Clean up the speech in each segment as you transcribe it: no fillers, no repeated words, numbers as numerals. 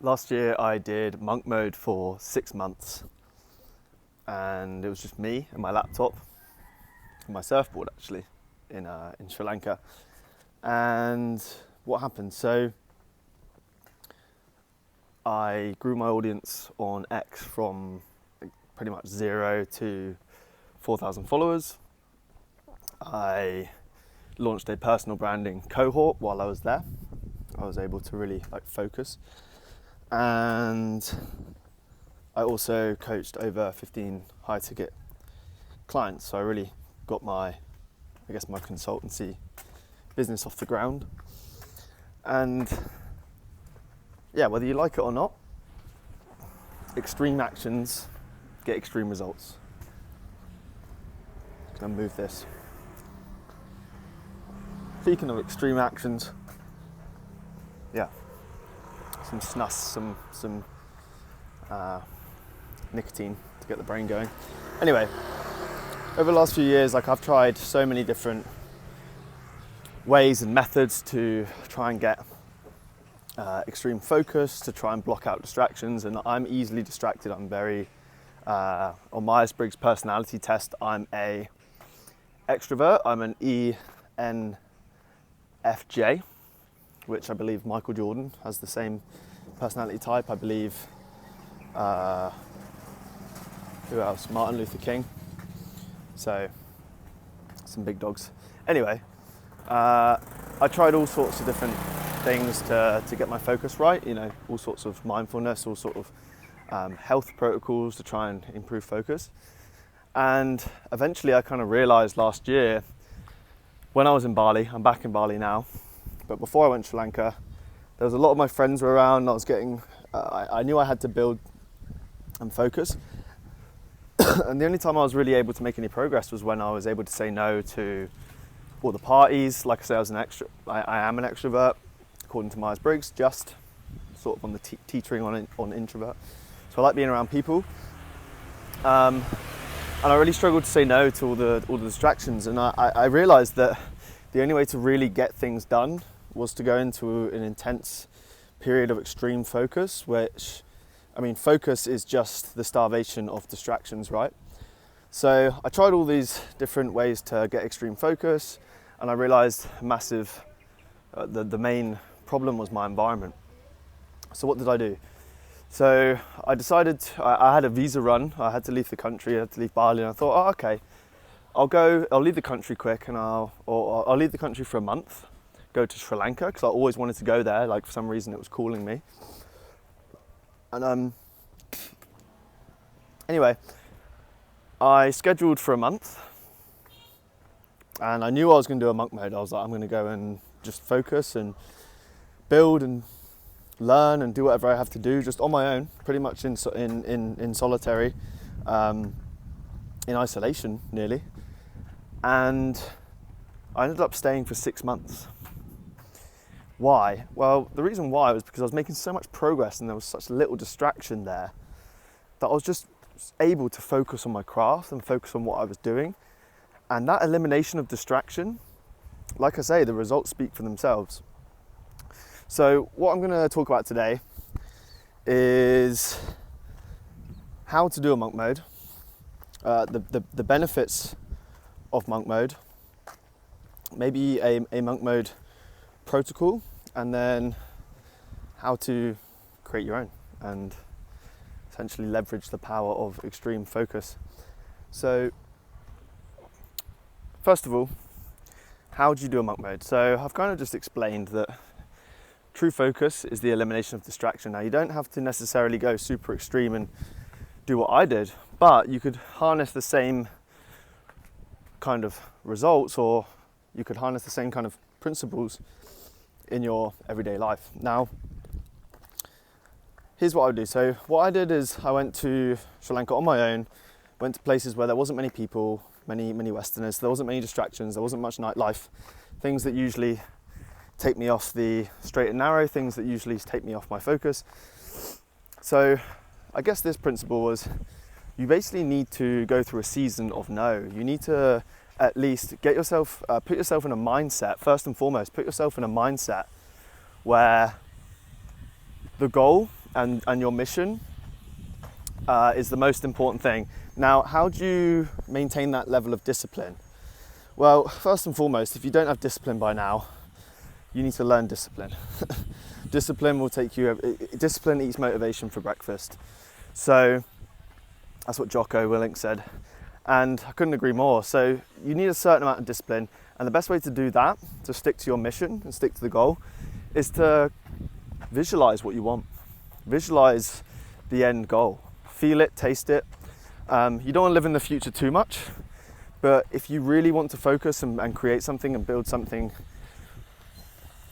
Last year I did monk mode for 6 months, and it was just me and my laptop and my surfboard actually in Sri Lanka. And what happened? So I grew my audience on X from pretty much 0 to 4,000 followers. I launched a personal branding cohort while I was there. I was able to really focus, and I also coached over 15 high ticket clients. So I really got my consultancy business off the ground. And yeah, whether you like it or not, extreme actions get extreme results. Can I move this? Speaking of extreme actions, yeah, some snus, some nicotine to get the brain going. Anyway, over the last few years, I've tried so many different ways and methods to try and get extreme focus, to try and block out distractions, and I'm easily distracted. I'm very, on Myers-Briggs personality test, I'm a extrovert. I'm an ENFJ, which I believe Michael Jordan has the same personality type. I believe, who else? Martin Luther King. So, some big dogs. Anyway, I tried all sorts of different things to get my focus right, all sorts of mindfulness, all sort of health protocols to try and improve focus. And eventually I kind of realized last year when I was in Bali, I'm back in Bali now, but before I went to Sri Lanka, there was a lot of my friends were around. I was getting, I knew I had to build and focus. And the only time I was really able to make any progress was when I was able to say no to all the parties. Like I say, I am an extrovert, according to Myers-Briggs, just sort of on the teetering on introvert. So I like being around people. And I really struggled to say no to all the distractions. And I realized that the only way to really get things done was to go into an intense period of extreme focus, which, focus is just the starvation of distractions, right? So I tried all these different ways to get extreme focus, and I realized the main problem was my environment. So what did I do? So I decided, I had a visa run. I had to leave the country, I had to leave Bali, and I thought, okay, I'll leave the country quick, and I'll leave the country for a month, go to Sri Lanka, because I always wanted to go there, for some reason it was calling me. And anyway, I scheduled for a month, and I knew I was going to do a monk mode. I was like, I'm going to go and just focus and build and learn and do whatever I have to do, just on my own, pretty much in solitary, in isolation nearly. And I ended up staying for 6 months. Why? Well, the reason why was because I was making so much progress and there was such little distraction there that I was just able to focus on my craft and focus on what I was doing. And that elimination of distraction, like I say, the results speak for themselves. So what I'm going to talk about today is how to do a monk mode, the benefits of monk mode, maybe a monk mode protocol, and then how to create your own and essentially leverage the power of extreme focus. So first of all, how do you do a monk mode? So I've kind of just explained that true focus is the elimination of distraction. Now, you don't have to necessarily go super extreme and do what I did, but you could harness the same kind of results, or you could harness the same kind of principles in your everyday life. Now, here's what I would do. So what I did is I went to Sri Lanka on my own, went to places where there wasn't many people, many Westerners, there wasn't many distractions, there wasn't much nightlife, things that usually take me off the straight and narrow, things that usually take me off my focus. So I guess this principle was, you basically need to go through a season of no. You need to at least get yourself, put yourself in a mindset, first and foremost, put yourself in a mindset where the goal and your mission is the most important thing. Now, how do you maintain that level of discipline? Well, first and foremost, if you don't have discipline by now, you need to learn discipline. Discipline eats motivation for breakfast. So that's what Jocko Willink said. And I couldn't agree more. So you need a certain amount of discipline. And the best way to do that, to stick to your mission and stick to the goal, is to visualize what you want. Visualize the end goal. Feel it, taste it. You don't want to live in the future too much, but if you really want to focus and create something and build something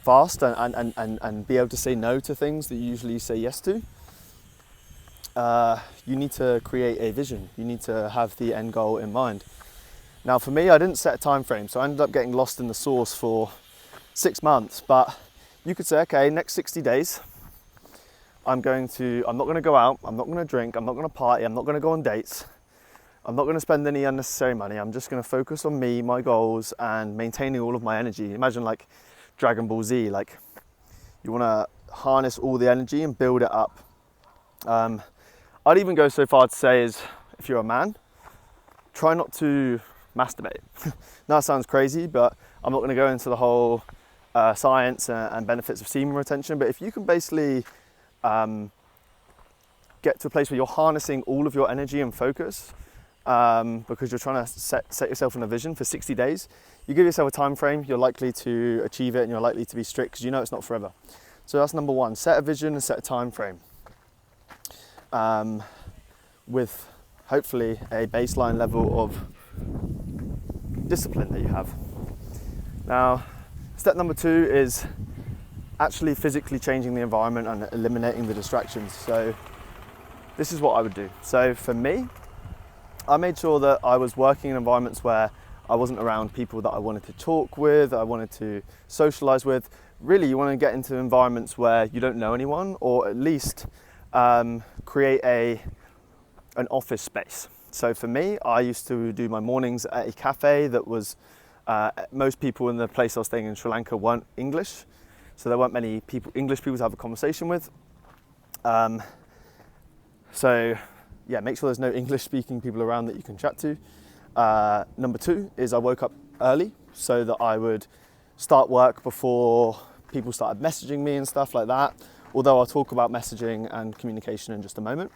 fast and be able to say no to things that you usually say yes to, you need to create a vision. You need to have the end goal in mind. Now for me, I didn't set a time frame, so I ended up getting lost in the sauce for 6 months, but you could say, okay, next 60 days, I'm not going to go out, I'm not going to drink, I'm not going to party, I'm not going to go on dates, I'm not going to spend any unnecessary money, I'm just going to focus on me, my goals, and maintaining all of my energy. Imagine like Dragon Ball Z, like you want to harness all the energy and build it up. I'd even go so far to say is, if you're a man, try not to masturbate. Now that sounds crazy, but I'm not going to go into the whole science and benefits of semen retention, but if you can basically get to a place where you're harnessing all of your energy and focus because you're trying to set yourself on a vision for 60 days, you give yourself a time frame, you're likely to achieve it and you're likely to be strict because you know it's not forever. So that's number one, set a vision and set a time frame with hopefully a baseline level of discipline that you have. Now, step number two is actually physically changing the environment and eliminating the distractions. So this is what I would do. So for me, I made sure that I was working in environments where I wasn't around people that I wanted to talk with, I wanted to socialize with. Really, you want to get into environments where you don't know anyone, or at least create an office space. So for me, I used to do my mornings at a cafe that was, most people in the place I was staying in Sri Lanka weren't English. So there weren't many English people to have a conversation with. So yeah, make sure there's no English speaking people around that you can chat to. Number two is I woke up early so that I would start work before people started messaging me and stuff like that. Although I'll talk about messaging and communication in just a moment.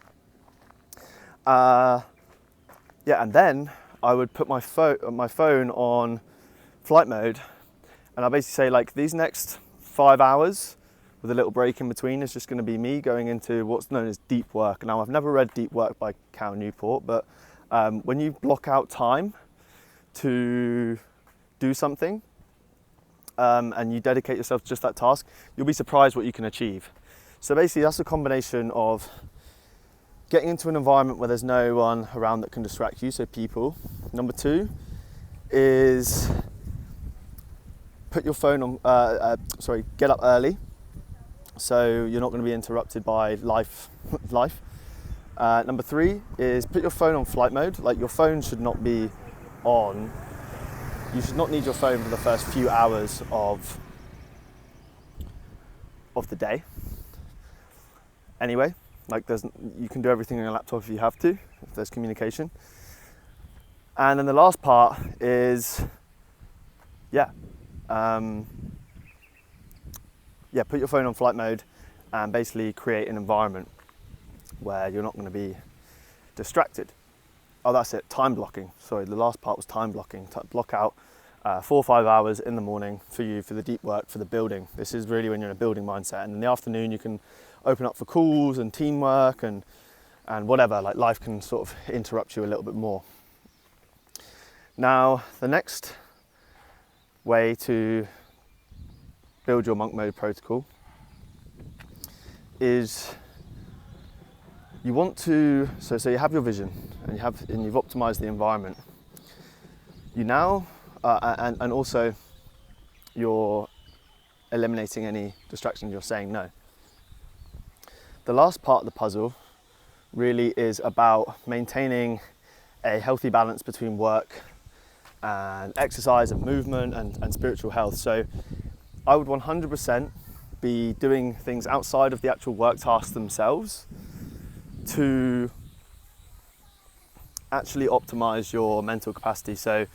Yeah, and then I would put my phone on flight mode, and I basically say like these next 5 hours with a little break in between is just going to be me going into what's known as deep work. Now, I've never read Deep Work by Cal Newport, but when you block out time to do something and you dedicate yourself to just that task, you'll be surprised what you can achieve. So basically that's a combination of getting into an environment where there's no one around that can distract you, so people. Number two is put your phone on, get up early so you're not going to be interrupted by life. Number three is put your phone on flight mode. Like, your phone should not be on. You should not need your phone for the first few hours of the day. Anyway, like you can do everything on your laptop if you have to, if there's communication. And then the last part is, put your phone on flight mode and basically create an environment where you're not going to be distracted. Oh, that's it, time blocking. Sorry, the last part was time blocking. Block out 4 or 5 hours in the morning for you, for the deep work, for the building. This is really when you're in a building mindset. And in the afternoon, you can open up for calls and teamwork and whatever. Like, life can sort of interrupt you a little bit more. Now, the next way to build your monk mode protocol is you want to, so you have your vision and you've optimized the environment. You now, and also you're eliminating any distractions, you're saying no. The last part of the puzzle really is about maintaining a healthy balance between work and exercise and movement and spiritual health. So I would 100% be doing things outside of the actual work tasks themselves to actually optimize your mental capacity. So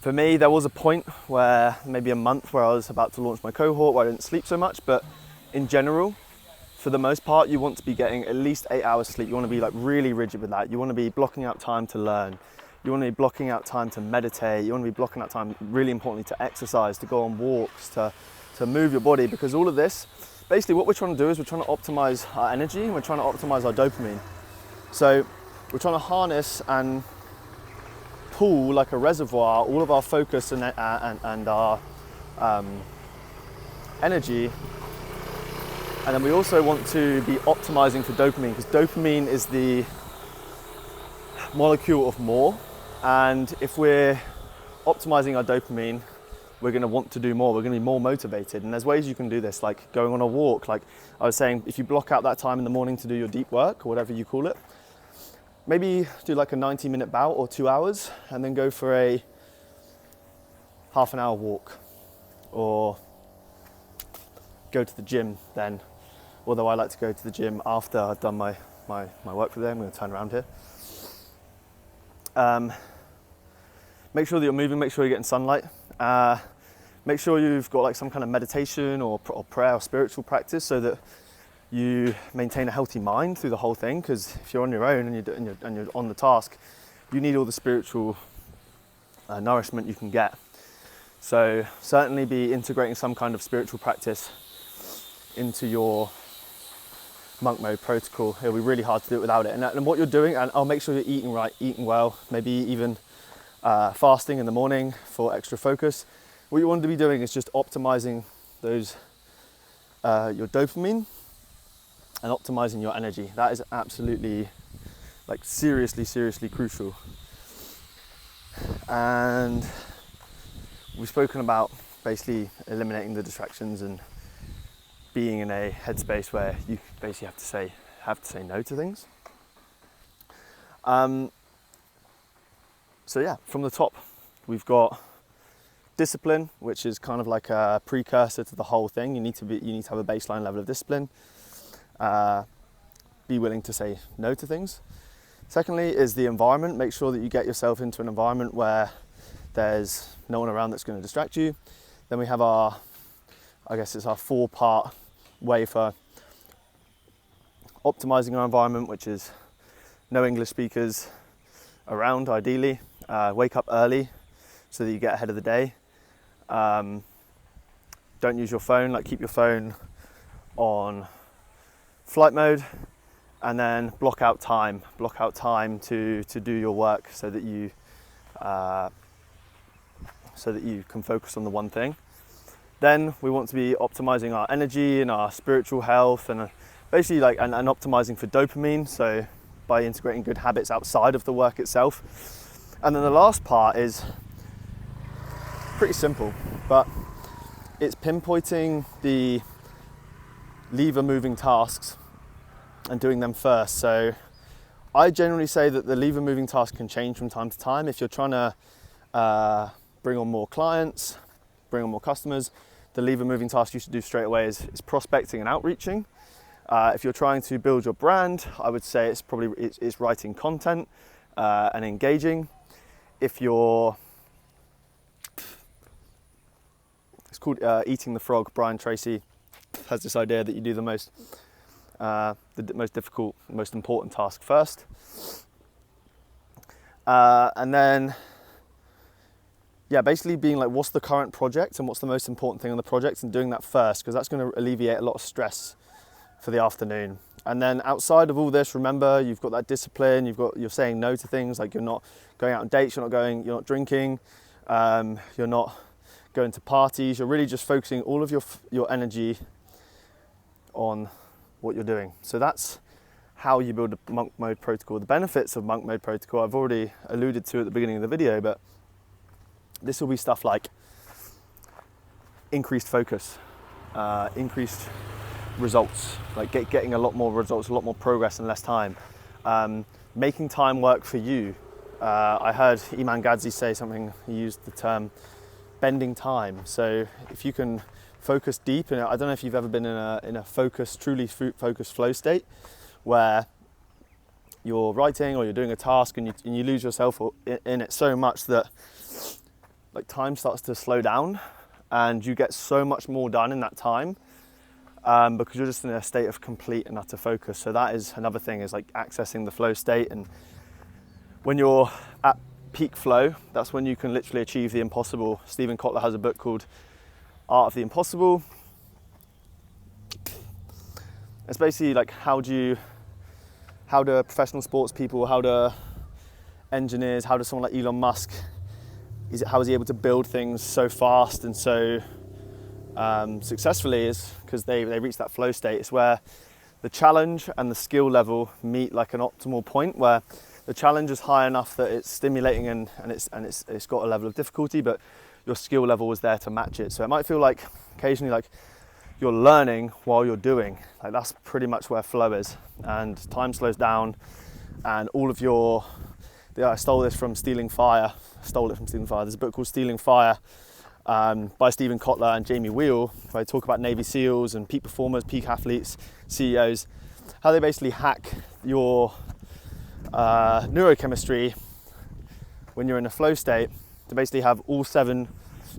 for me, there was a point where maybe a month where I was about to launch my cohort where I didn't sleep so much, but in general, for the most part, you want to be getting at least 8 hours sleep. You want to be like really rigid with that. You want to be blocking out time to learn. You want to be blocking out time to meditate. You want to be blocking out time, really importantly, to exercise, to go on walks, to move your body, because all of this, basically what we're trying to do is we're trying to optimize our energy and we're trying to optimize our dopamine. So we're trying to harness and pool like a reservoir all of our focus and our energy. And then we also want to be optimizing for dopamine, because dopamine is the molecule of more. And if we're optimizing our dopamine, we're going to want to do more. We're going to be more motivated. And there's ways you can do this, like going on a walk. Like I was saying, if you block out that time in the morning to do your deep work or whatever you call it, maybe do like a 90-minute bout or 2 hours and then go for a half an hour walk, or go to the gym then. Although I like to go to the gym after I've done my work for the day. I'm going to turn around here. Make sure that you're moving, make sure you're getting sunlight. Make sure you've got like some kind of meditation or prayer or spiritual practice so that you maintain a healthy mind through the whole thing, because if you're on your own and you're on the task, you need all the spiritual nourishment you can get. So certainly be integrating some kind of spiritual practice into your monk mode protocol. It'll be really hard to do it without it. And what you're doing, and I'll make sure you're eating right, eating well, maybe even fasting in the morning for extra focus. What you want to be doing is just optimizing those your dopamine and optimizing your energy. That is absolutely, like, seriously crucial. And we've spoken about basically eliminating the distractions and being in a headspace where you basically have to say no to things. So yeah, from the top, we've got discipline, which is kind of like a precursor to the whole thing. You need to have a baseline level of discipline. Be willing to say no to things. Secondly is the environment. Make sure that you get yourself into an environment where there's no one around that's going to distract you. Then we have our 4-part way for optimizing our environment, which is no English speakers around, ideally. Wake up early so that you get ahead of the day. Don't use your phone, like keep your phone on flight mode, and then block out time to do your work so that you can focus on the one thing. Then we want to be optimizing our energy and our spiritual health, and basically and optimizing for dopamine, so by integrating good habits outside of the work itself. And then the last part is pretty simple, but it's pinpointing the lever moving tasks and doing them first. So I generally say that the lever moving task can change from time to time. If you're trying to bring on more clients, bring on more customers, the lever moving task you should do straight away is prospecting and outreaching. If you're trying to build your brand, I would say it's writing content and engaging. If you're, it's called eating the frog. Brian Tracy has this idea that you do the most difficult, most important task first, and then basically being like, what's the current project and what's the most important thing on the project, and doing that first, because that's going to alleviate a lot of stress for the afternoon. And then outside of all this, remember, you've got that discipline, you're saying no to things, like you're not going out on dates, you're not drinking, you're not going to parties, you're really just focusing all of your energy on what you're doing. So that's how you build a monk mode protocol. The benefits of monk mode protocol I've already alluded to at the beginning of the video, but this will be stuff like increased focus, increased results, like getting a lot more results, a lot more progress in less time, making time work for you. I heard Iman Gadzhi say something, he used the term bending time. So if you can focus deep. And I don't know if you've ever been in a truly focused flow state where you're writing or you're doing a task and you lose yourself in it so much that like time starts to slow down and you get so much more done in that time because you're just in a state of complete and utter focus. So that is another thing, is like accessing the flow state. And when you're at peak flow, that's when you can literally achieve the impossible. Steven Kotler has a book called Art of the Impossible. It's basically like how do professional sports people, how do engineers, how does someone like Elon Musk, how is he able to build things so fast and so successfully? Is because they reach that flow state. It's where the challenge and the skill level meet like an optimal point, where the challenge is high enough that it's stimulating and it's got a level of difficulty, but your skill level is there to match it. So it might feel like occasionally like you're learning while you're doing. Like that's pretty much where flow is, and time slows down, and all of your I stole it from Stealing Fire. There's a book called Stealing Fire by Steven Kotler and Jamie Wheal, where I talk about Navy SEALs and peak performers, peak athletes, CEOs, how they basically hack your neurochemistry when you're in a flow state to basically have all 7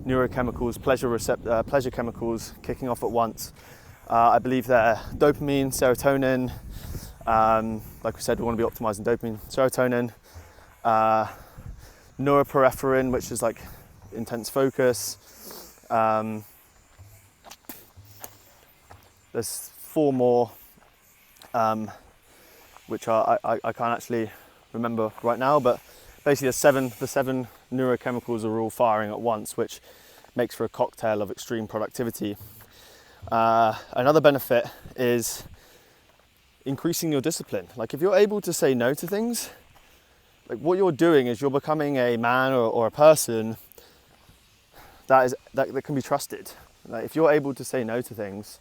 neurochemicals, pleasure chemicals kicking off at once. I believe they're dopamine, serotonin, like we said, we want to be optimizing dopamine, serotonin, norepinephrine, which is like intense focus. There's 4 more, which I can't actually remember right now, but basically the seven neurochemicals are all firing at once, which makes for a cocktail of extreme productivity. Another benefit is increasing your discipline. Like if you're able to say no to things, like what you're doing is you're becoming a man or a person that can be trusted. Like if you're able to say no to things,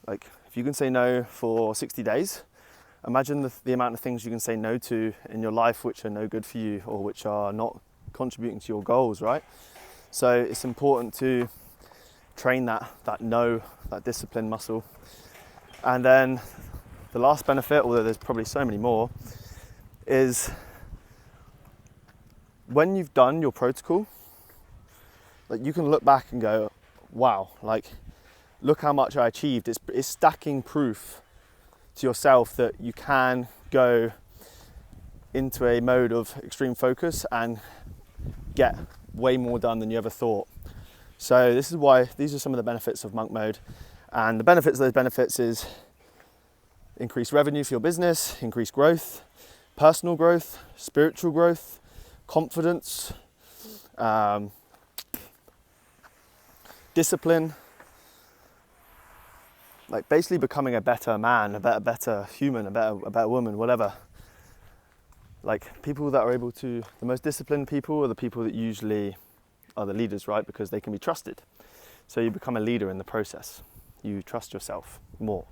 like if you can say no for 60 days, imagine the amount of things you can say no to in your life which are no good for you or which are not contributing to your goals, right? So it's important to train that discipline muscle. And then the last benefit, although there's probably so many more, is when you've done your protocol, like you can look back and go, wow, like look how much I achieved. It's stacking proof to yourself that you can go into a mode of extreme focus and get way more done than you ever thought. So this is why these are some of the benefits of monk mode. And the benefits of those benefits is increased revenue for your business, increased growth, personal growth, spiritual growth, confidence, discipline, like basically becoming a better man, a better human, a better woman, whatever. Like people that are able to, the most disciplined people are the people that usually are the leaders, right? Because they can be trusted. So you become a leader in the process. You trust yourself more.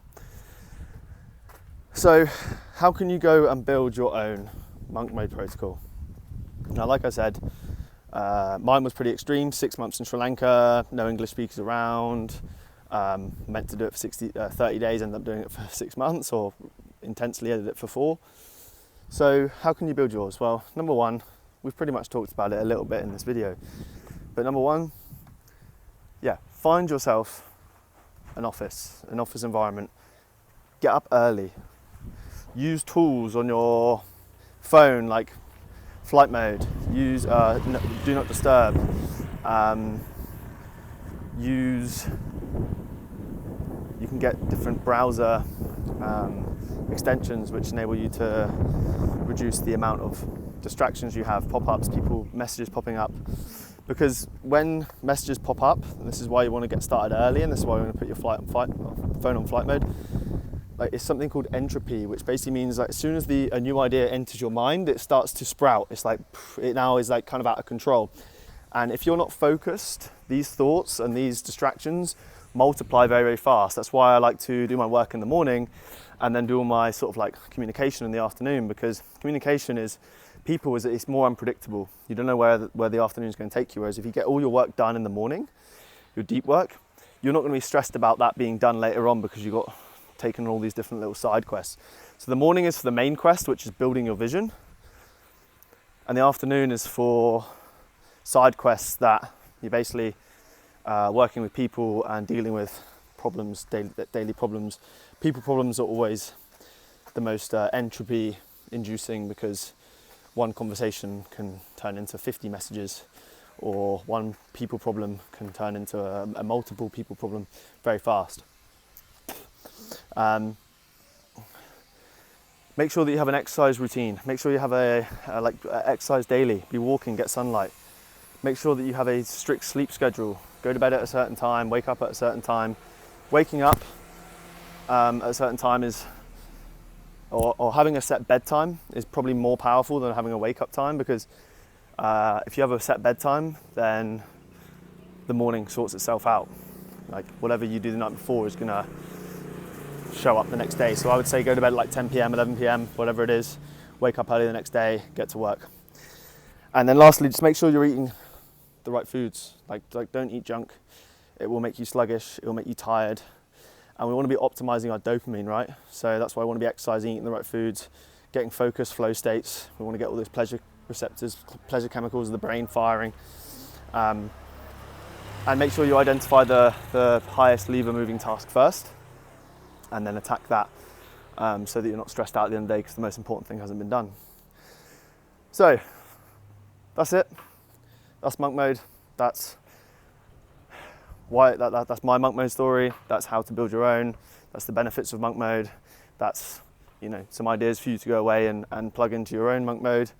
So how can you go and build your own monk mode protocol? Now, like I said, mine was pretty extreme. 6 months in Sri Lanka, no English speakers around, meant to do it for 30 days, ended up doing it for 6 months, or intensely did it for 4. So how can you build yours? Well, number one, we've pretty much talked about it a little bit in this video, but number one, find yourself an office environment. Get up early. Use tools on your phone like flight mode. Use do not disturb. You can get different browser extensions which enable you to reduce the amount of distractions you have, pop-ups, messages popping up. Because when messages pop up, and this is why you want to get started early, and this is why you want to put your phone on flight mode, like it's something called entropy, which basically means like as soon as a new idea enters your mind, it starts to sprout. It's like it now is like kind of out of control. And if you're not focused, these thoughts and these distractions multiply very, very fast. That's why I like to do my work in the morning and then do all my sort of like communication in the afternoon, because communication is it's more unpredictable. You don't know where the afternoon is going to take you. Whereas if you get all your work done in the morning, your deep work, you're not going to be stressed about that being done later on because you've got taken all these different little side quests. So the morning is for the main quest, which is building your vision. And the afternoon is for side quests that you're basically working with people and dealing with problems, daily problems. People problems are always the most entropy inducing, because one conversation can turn into 50 messages, or one people problem can turn into a multiple people problem very fast. Make sure that you have an exercise routine. Make sure you have exercise daily. Be walking, get sunlight. Make sure that you have a strict sleep schedule. Go to bed at a certain time, wake up at a certain time. Waking up at a certain time or having a set bedtime is probably more powerful than having a wake up time, because if you have a set bedtime, then the morning sorts itself out. Like whatever you do the night before is gonna show up the next day. So I would say go to bed at like 10 p.m, 11 p.m, whatever it is, wake up early the next day, get to work. And then lastly, just make sure you're eating the right foods. Like don't eat junk. It will make you sluggish, it will make you tired. And we want to be optimizing our dopamine, right? So that's why I want to be exercising, eating the right foods, getting focus, flow states. We want to get all those pleasure receptors, pleasure chemicals of the brain firing. And make sure you identify the highest lever moving task first, and then attack that, so that you're not stressed out at the end of the day because the most important thing hasn't been done. So that's it. That's monk mode. That's why that's my monk mode story. That's how to build your own. That's the benefits of monk mode. That's, you know, some ideas for you to go away and plug into your own monk mode.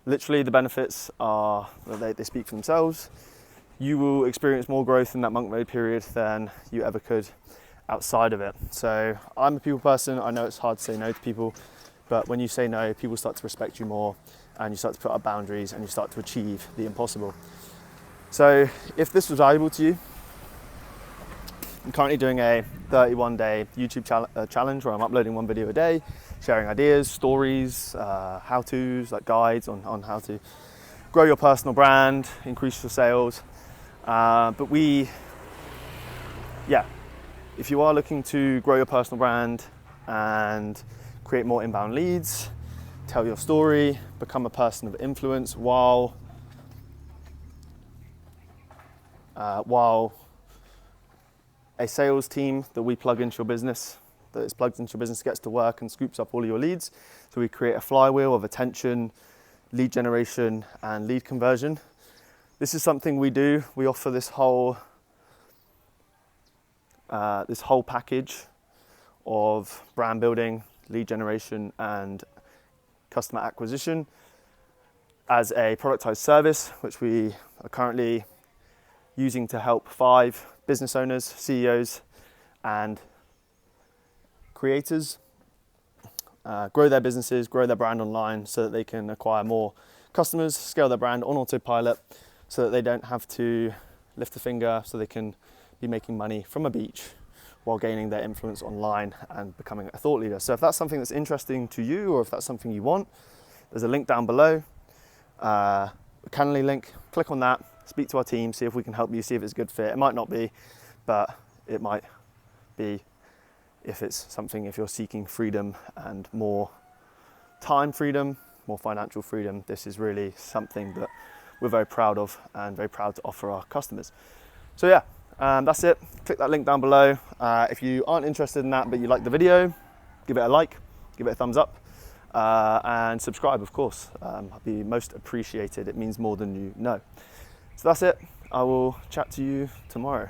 Literally the benefits are, they speak for themselves. You will experience more growth in that monk mode period than you ever could outside of it. So I'm a people person. I know it's hard to say no to people, but when you say no, people start to respect you more, and you start to put up boundaries, and you start to achieve the impossible. So if this was valuable to you, I'm currently doing a 31-day YouTube challenge where I'm uploading one video a day, sharing ideas, stories, how-tos, like guides on how to grow your personal brand, increase your sales. If you are looking to grow your personal brand and create more inbound leads, tell your story, become a person of influence while a sales team that we plug into your business, that is plugged into your business, gets to work and scoops up all of your leads. So we create a flywheel of attention, lead generation, and lead conversion. This is something we do. We offer this whole package of brand building, lead generation, and customer acquisition as a productized service, which we are currently using to help 5 business owners, CEOs, and creators grow their businesses, grow their brand online so that they can acquire more customers, scale their brand on autopilot so that they don't have to lift a finger, so they can be making money from a beach while gaining their influence online and becoming a thought leader. So if that's something that's interesting to you, or if that's something you want, there's a link down below, a Calendly link. Click on that, speak to our team, see if we can help you, see if it's a good fit. It might not be, but it might be if it's something, if you're seeking freedom and more time freedom, more financial freedom. This is really something that we're very proud of and very proud to offer our customers. So yeah, that's it. Click that link down below. If you aren't interested in that but you like the video, give it a like, give it a thumbs up, and subscribe, of course. I'd be most appreciated. It means more than you know. So that's it. I will chat to you tomorrow.